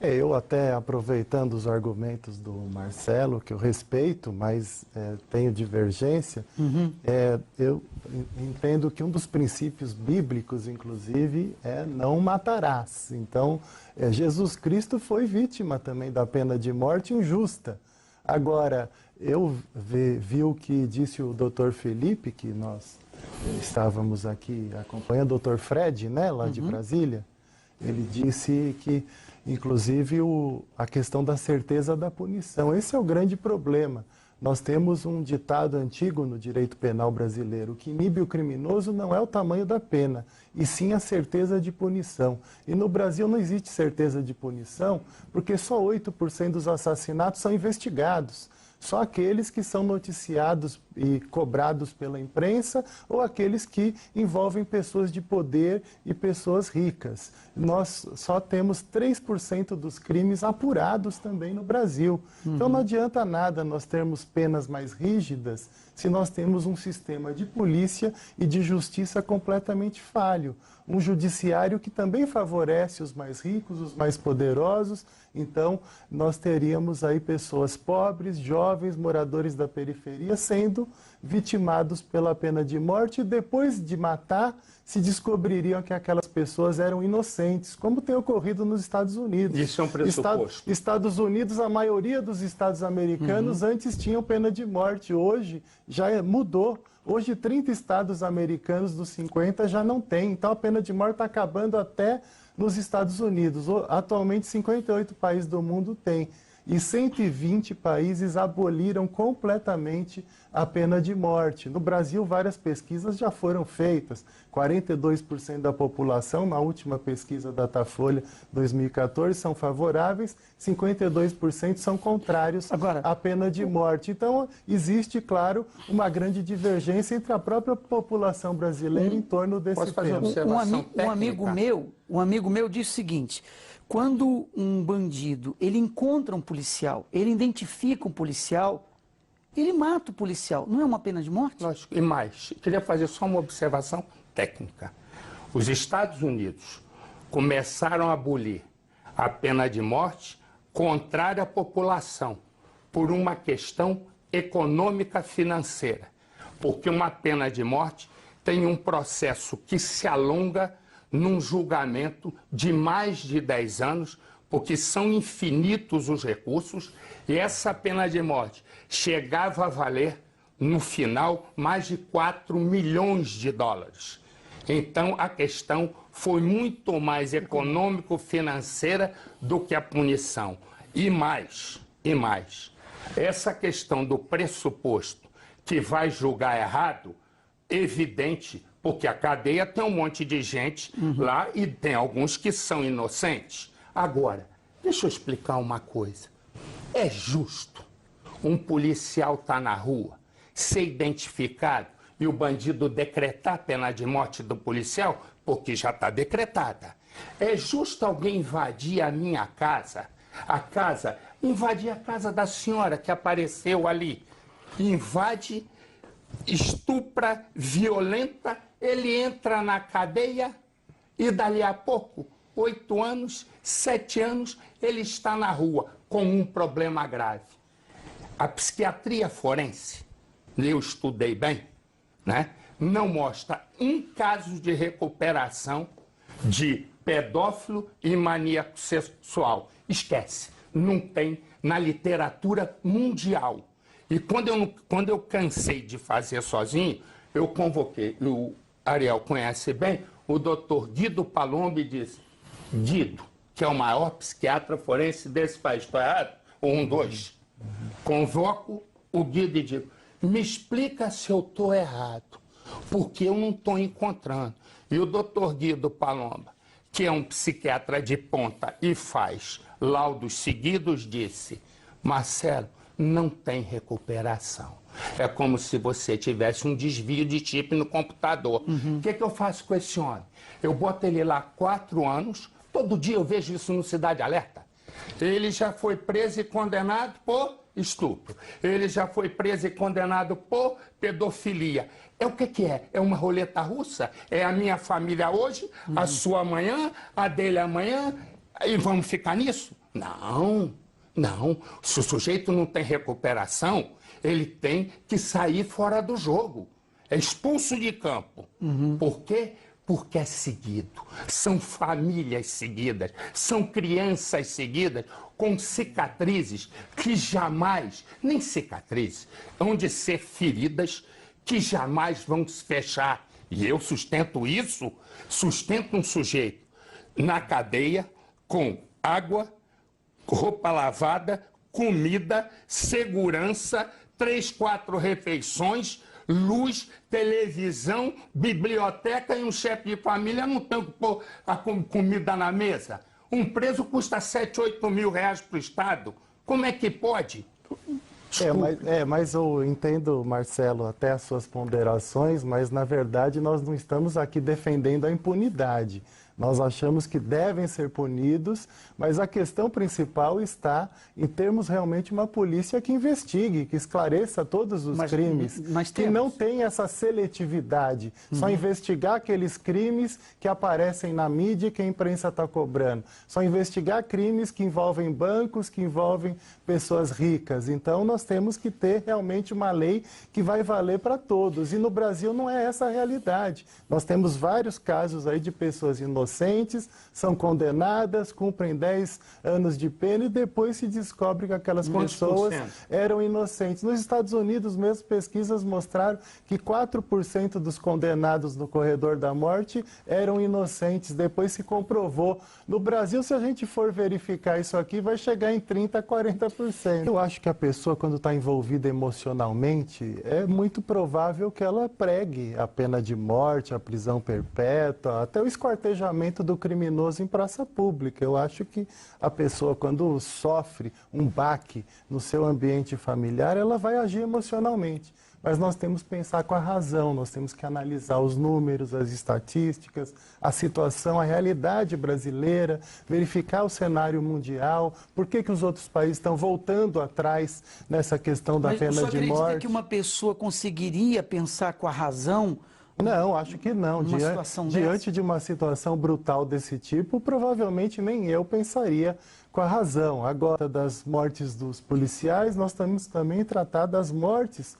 Eu até aproveitando os argumentos do Marcelo, que eu respeito, mas tenho divergência, eu entendo que um dos princípios bíblicos, inclusive, é não matarás. Então, Jesus Cristo foi vítima também da pena de morte injusta. Agora, eu vi o que disse o Dr. Felipe, que nós estávamos aqui acompanhando, o Dr. Fred, né, lá de Brasília. Ele disse que, inclusive, a questão da certeza da punição. Esse é o grande problema. Nós temos um ditado antigo no direito penal brasileiro: o que inibe o criminoso não é o tamanho da pena, e sim a certeza de punição. E no Brasil não existe certeza de punição, porque só 8% dos assassinatos são investigados. Só aqueles que são noticiados e cobrados pela imprensa ou aqueles que envolvem pessoas de poder e pessoas ricas. Nós só temos 3% dos crimes apurados também no Brasil. Então não adianta nada nós termos penas mais rígidas se nós temos um sistema de polícia e de justiça completamente falho. Um judiciário que também favorece os mais ricos, os mais poderosos. Então, nós teríamos aí pessoas pobres, jovens, moradores da periferia, sendo vitimados pela pena de morte e depois de matar, se descobririam que aquelas pessoas eram inocentes, como tem ocorrido nos Estados Unidos. Isso é um pressuposto. Estados Unidos, a maioria dos estados americanos antes tinham pena de morte, hoje já mudou. Hoje, 30 estados americanos dos 50 já não têm. Então, a pena de morte está acabando até nos Estados Unidos. Atualmente, 58 países do mundo têm. E 120 países aboliram completamente a pena de morte. No Brasil, várias pesquisas já foram feitas. 42% da população, na última pesquisa da Datafolha 2014, são favoráveis, 52% são contrários à pena de morte. Então, existe, claro, uma grande divergência entre a própria população brasileira em torno desse tema. Um amigo meu disse o seguinte: quando um bandido ele encontra um policial, ele identifica um policial, ele mata o policial. Não é uma pena de morte? Lógico. E mais, queria fazer só uma observação técnica. Os Estados Unidos começaram a abolir a pena de morte contrária à população, por uma questão econômica financeira. Porque uma pena de morte tem um processo que se alonga num julgamento de mais de 10 anos, porque são infinitos os recursos, e essa pena de morte chegava a valer, no final, mais de 4 milhões de dólares. Então, a questão foi muito mais econômico-financeira do que a punição. E mais, essa questão do pressuposto que vai julgar errado, evidente, porque a cadeia tem um monte de gente lá e tem alguns que são inocentes. Agora, deixa eu explicar uma coisa. É justo um policial estar na rua, ser identificado e o bandido decretar a pena de morte do policial, porque já está decretada. É justo alguém invadir a minha casa, invadir a casa da senhora que apareceu ali, invade, estupra, violenta, ele entra na cadeia e dali a pouco, 8 anos, 7 anos, ele está na rua com um problema grave. A psiquiatria forense, eu estudei bem, né, não mostra um caso de recuperação de pedófilo e maníaco sexual. Esquece, não tem na literatura mundial. E quando eu cansei de fazer sozinho, eu convoquei, o Ariel conhece bem, o doutor Guido Palombi e disse: Guido, que é o maior psiquiatra forense desse país, estou errado? Um, dois. Convoco o Guido e digo: me explica se eu estou errado, porque eu não estou encontrando. E o doutor Guido Palomba, que é um psiquiatra de ponta e faz laudos seguidos, disse: Marcelo, não tem recuperação. É como se você tivesse um desvio de chip no computador. O que eu faço com esse homem? Eu boto ele lá 4 anos, todo dia eu vejo isso no Cidade Alerta. Ele já foi preso e condenado por estupro. Ele já foi preso e condenado por pedofilia. É o que é? É uma roleta russa? É a minha família hoje, a sua amanhã, a dele amanhã, e vamos ficar nisso? Não, não. Se o sujeito não tem recuperação, ele tem que sair fora do jogo. É expulso de campo. Por quê? Porque é seguido. São famílias seguidas, são crianças seguidas com cicatrizes que jamais, nem cicatrizes, hão de ser feridas que jamais vão se fechar. E eu sustento isso, sustento um sujeito na cadeia com água, roupa lavada, comida, segurança, 3, 4 refeições, luz, televisão, biblioteca e um chefe de família não tem que pôr a comida na mesa. Um preso custa 7, 8 mil reais para o Estado. Como é que pode? Mas eu entendo, Marcelo, até as suas ponderações, mas na verdade nós não estamos aqui defendendo a impunidade. Nós achamos que devem ser punidos, mas a questão principal está em termos realmente uma polícia que investigue, que esclareça todos os crimes, que não tem essa seletividade, só investigar aqueles crimes que aparecem na mídia e que a imprensa está cobrando, só investigar crimes que envolvem bancos, que envolvem pessoas ricas. Então nós temos que ter realmente uma lei que vai valer para todos, e no Brasil não é essa a realidade. Nós temos vários casos aí de pessoas inocentes, são condenadas, cumprem 10 anos de pena e depois se descobre que aquelas pessoas eram inocentes. Nos Estados Unidos, mesmo pesquisas mostraram que 4% dos condenados no corredor da morte eram inocentes, depois se comprovou. No Brasil, se a gente for verificar isso aqui, vai chegar em 30% a 40%. Eu acho que a pessoa, quando está envolvida emocionalmente, é muito provável que ela pregue a pena de morte, a prisão perpétua, até o esquartejamento do criminoso em praça pública. Eu acho que a pessoa, quando sofre um baque no seu ambiente familiar, ela vai agir emocionalmente. Mas nós temos que pensar com a razão, nós temos que analisar os números, as estatísticas, a situação, a realidade brasileira, verificar o cenário mundial, por que os outros países estão voltando atrás nessa questão da pena de morte. Mas você acredita que uma pessoa conseguiria pensar com a razão? Não, acho que não. Diante de uma situação brutal desse tipo, provavelmente nem eu pensaria com a razão. Agora, das mortes dos policiais, nós temos também tratar das mortes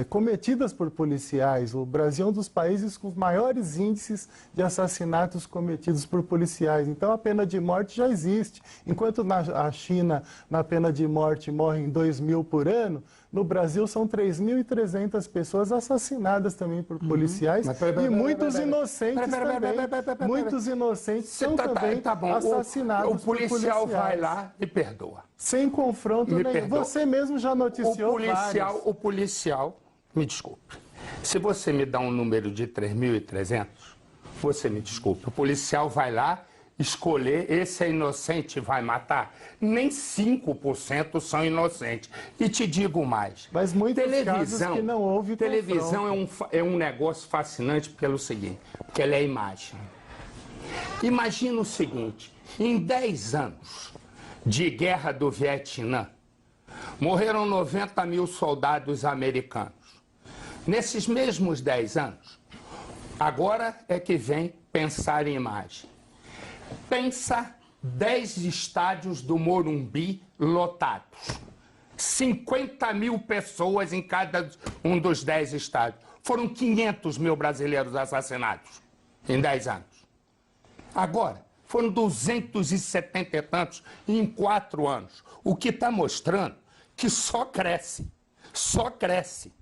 cometidas por policiais. O Brasil é um dos países com os maiores índices de assassinatos cometidos por policiais. Então, a pena de morte já existe. Enquanto na China, na pena de morte, morrem 2.000 por ano, no Brasil são 3.300 pessoas assassinadas também por policiais e muitos inocentes também. Muitos inocentes são também assassinados por policiais. O policial vai lá e perdoa. Sem confronto nenhum. Você mesmo já noticiou vários. O policial, me desculpe, se você me dá um número de 3.300, você me desculpe, o policial vai lá escolher, esse é inocente, vai matar. Nem 5% são inocentes. E te digo mais. Mas muitos casos que não houve televisão é um negócio fascinante pelo seguinte, porque ela é imagem. Imagina o seguinte, em 10 anos de guerra do Vietnã, morreram 90.000 soldados americanos. Nesses mesmos 10 anos, agora é que vem pensar em imagem. Pensa 10 estádios do Morumbi lotados. 50.000 pessoas em cada um dos 10 estádios. Foram 500.000 brasileiros assassinados em 10 anos. Agora, foram 270 e tantos em 4 anos. O que está mostrando que só cresce. Só cresce.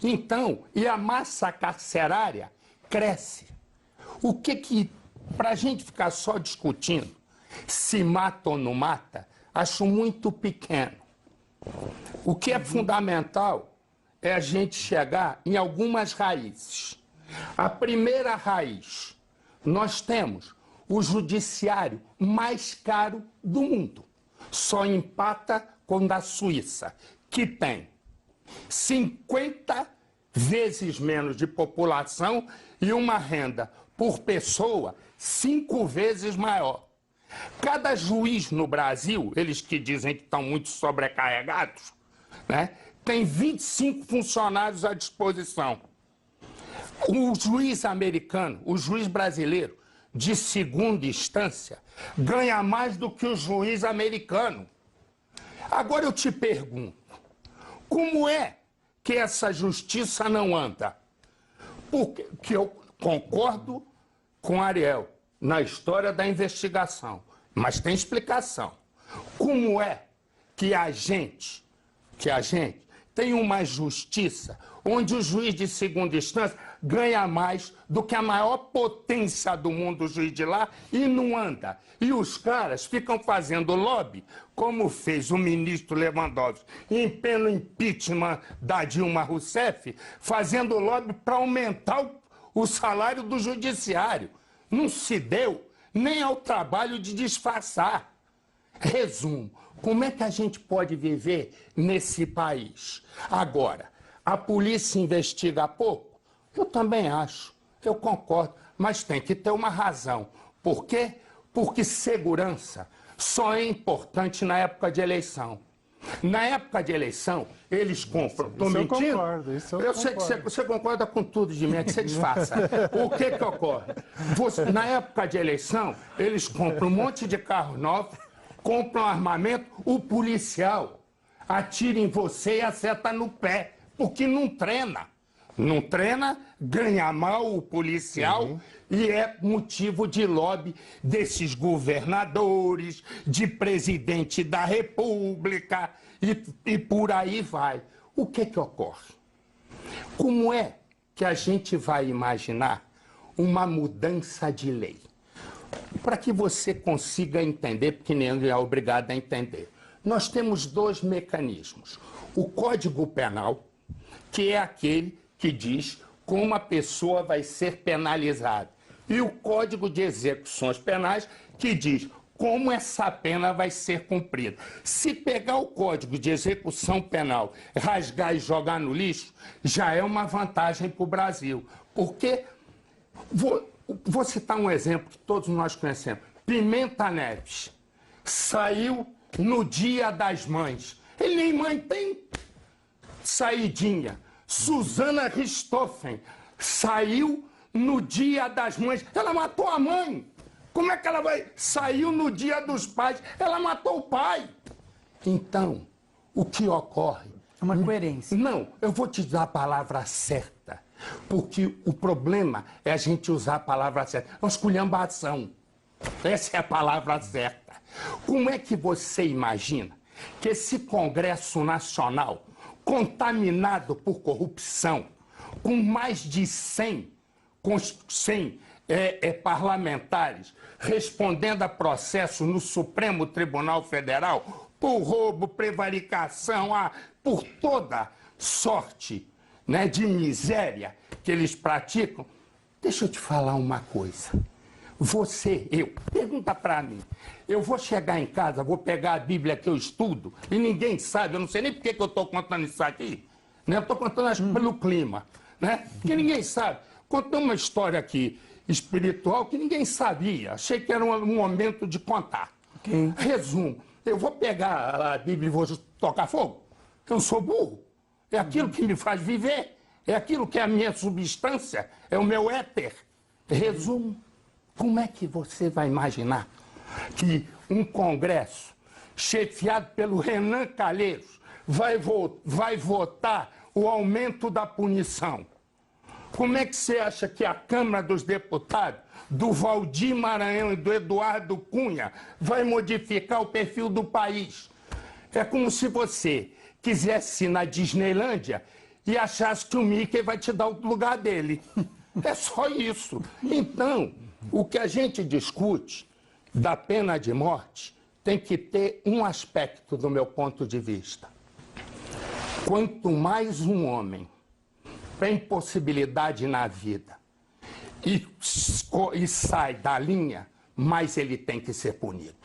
Então, e a massa carcerária cresce. O que para a gente ficar só discutindo se mata ou não mata, acho muito pequeno. O que é fundamental é a gente chegar em algumas raízes. A primeira raiz, nós temos o judiciário mais caro do mundo. Só empata com o da Suíça, que tem 50 vezes menos de população e uma renda por pessoa 5 vezes maior. Cada juiz no Brasil, eles que dizem que estão muito sobrecarregados, né, tem 25 funcionários à disposição. O juiz americano, o juiz brasileiro, de segunda instância ganha mais do que o juiz americano. Agora eu te pergunto, como é que essa justiça não anda? Porque eu concordo com Ariel na história da investigação, mas tem explicação. Como é que a gente tem uma justiça onde o juiz de segunda instância ganha mais do que a maior potência do mundo, o juiz de lá, e não anda? E os caras ficam fazendo lobby, como fez o ministro Lewandowski em pleno impeachment da Dilma Rousseff, fazendo lobby para aumentar o salário do judiciário. Não se deu nem ao trabalho de disfarçar. Resumo, como é que a gente pode viver nesse país? Agora, a polícia investiga pouco? Eu também acho, eu concordo, mas tem que ter uma razão. Por quê? Porque segurança só é importante na época de eleição. Na época de eleição, eles compram. Estou mentindo? Eu concordo, isso eu sei concordo. que você concorda com tudo de mim, é que você disfarça. O que ocorre? Na época de eleição, eles compram um monte de carro novo, compram armamento, o policial atira em você e acerta no pé, porque não treina. Não treina, ganha mal o policial e é motivo de lobby desses governadores, de presidente da República e por aí vai. O que ocorre? Como é que a gente vai imaginar uma mudança de lei? Para que você consiga entender, porque ninguém é obrigado a entender. Nós temos dois mecanismos. O Código Penal, que é aquele que diz como a pessoa vai ser penalizada. E o Código de Execuções Penais, que diz como essa pena vai ser cumprida. Se pegar o Código de Execução Penal, rasgar e jogar no lixo, já é uma vantagem para o Brasil. Porque, vou citar um exemplo que todos nós conhecemos. Pimenta Neves saiu no Dia das Mães. Ele nem mãe tem, saidinha. Suzana Richthofen saiu no Dia das Mães. Ela matou a mãe. Como é que ela vai? Saiu no Dia dos Pais. Ela matou o pai. Então, o que ocorre? É uma coerência. Não, eu vou te dar a palavra certa. Porque o problema é a gente usar a palavra certa. É uma esculhambação. Essa é a palavra certa. Como é que você imagina que esse Congresso Nacional, contaminado por corrupção, com mais de 100 parlamentares respondendo a processo no Supremo Tribunal Federal por roubo, prevaricação, por toda sorte, né, de miséria que eles praticam? Deixa eu te falar uma coisa. Pergunta para mim. Eu vou chegar em casa, vou pegar a Bíblia que eu estudo, e ninguém sabe, eu não sei nem por que eu estou contando isso aqui. Né? Eu estou contando pelo clima, né? Porque ninguém sabe. Contei uma história aqui espiritual que ninguém sabia. Achei que era um momento de contar. Okay. Resumo, eu vou pegar a Bíblia e vou tocar fogo? Eu sou burro. É aquilo que me faz viver. É aquilo que é a minha substância. É o meu éter. Resumo. Como é que você vai imaginar que um Congresso chefiado pelo Renan Calheiros vai votar o aumento da punição? Como é que você acha que a Câmara dos Deputados, do Valdir Maranhão e do Eduardo Cunha, vai modificar o perfil do país? É como se você quisesse ir na Disneylândia e achasse que o Mickey vai te dar o lugar dele. É só isso. Então, o que a gente discute da pena de morte tem que ter um aspecto do meu ponto de vista. Quanto mais um homem tem possibilidade na vida e sai da linha, mais ele tem que ser punido.